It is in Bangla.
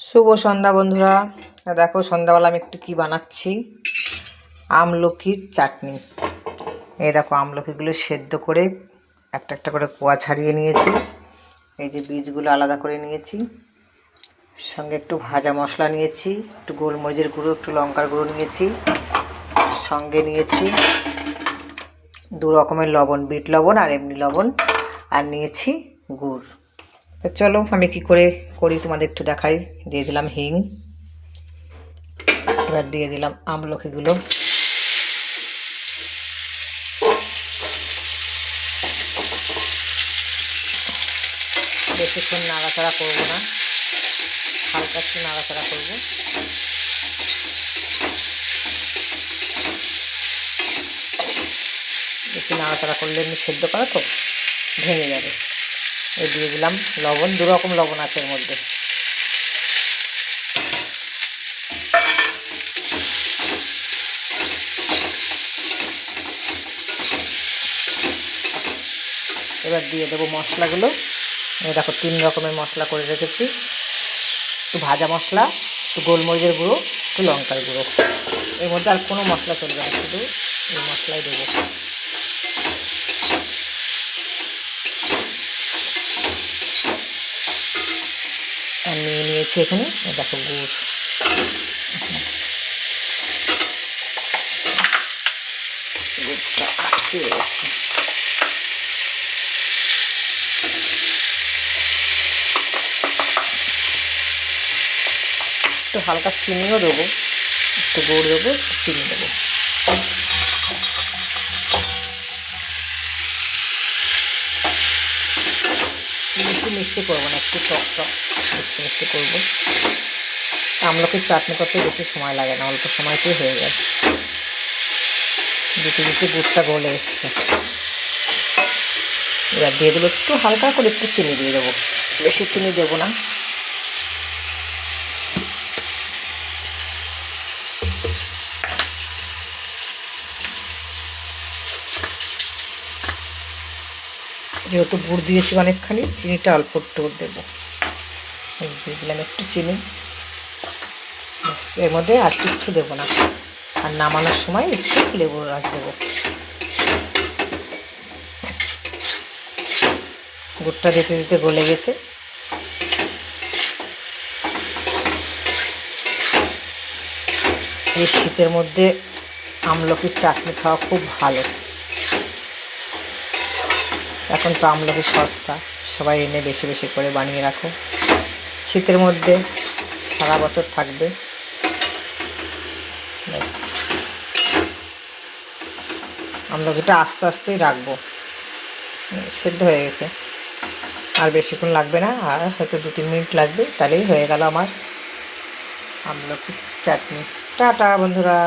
শুভ সন্ধ্যা বন্ধুরা। দেখো সন্ধ্যাবেলা আমি একটু কি বানাচ্ছি, আমলকির চাটনি। এই দেখো আমলকিগুলো সেদ্ধ করে একটা একটা করে কোয়া ছাড়িয়ে নিয়েছি। এই যে বীজগুলো আলাদা করে নিয়েছি, সঙ্গে একটু ভাজা মশলা নিয়েছি, একটু গোলমরিচের গুঁড়ো, একটু লঙ্কার গুঁড়ো নিয়েছি, সঙ্গে নিয়েছি 2 রকমের লবণ, বিট লবণ আর এমনি লবণ, আর নিয়েছি গুড়। তো চলো আমি কি করে করি তোমাদের একটু দেখাই। দিয়ে দিলাম হিং, এবার দিয়ে দিলাম আমলকিগুলো, বেশিক্ষণ নাড়াচাড়া করবো না, হালকা একটু নাড়াচাড়া করবো। বেশি নাড়াচাড়া করলে এমনি সেদ্ধ করা তো ভেঙে যাবে। এই দিয়ে দিলাম লবণ, 2 রকম লবণ আছে এর মধ্যে। এবার দিয়ে দেবো মশলাগুলো। এই দেখো 3 রকমের মশলা করে রেখেছি, একটু ভাজা মশলা, একটু গোলমরিচের গুঁড়ো, একটু লঙ্কার গুঁড়ো। এর মধ্যে আর কোনো মশলা চলবে না, শুধু এই মশলাই দেবো। আর নিয়ে নিয়েছি এখানে দেখো গুড়। গুড়টা আটকে রয়েছে। একটু হালকা চিনিও দেবো, একটু গুড় দেবো, চিনি দেবো। বেশি মিষ্টি করবো না, একটু টক টক মিষ্টি মিষ্টি করবো। আমলকির চাটনি করতে বেশি সময় লাগে না, অল্প সময়তেই হয়ে যায়। দিতে দিতে গুড়টা গলে এসছে। এবার দিয়ে দেবো একটু হালকা করে একটু চিনি দিয়ে দেবো, বেশি চিনি দেবো না। যেহেতু গুড় দিয়েছি অনেকখানি, চিনিটা অল্প একটু দেবো। দিয়ে দিলাম একটু চিনি, এর মধ্যে আর কিচ্ছু দেবো না। আর নামানোর সময় একটু লেবুর রস দেবো। গুড়টা দিতে দিতে গলে গেছে। এই শীতের মধ্যে আমলকির চাটনি খাওয়া খুব ভালো। এখন তো আমলকি সস্তা, সবাই এনে বেশি বেশি করে বানিয়ে রাখো। শীতের মধ্যে সারা বছর থাকবে। আমলকিটা আস্তে আস্তেই রাখবো, সেদ্ধ হয়ে গেছে, আর বেশিক্ষণ লাগবে না, আর হয়তো 2-3 মিনিট লাগবে, তাহলেই হয়ে গেল আমার আমলকির চাটনি। টাটা বন্ধুরা।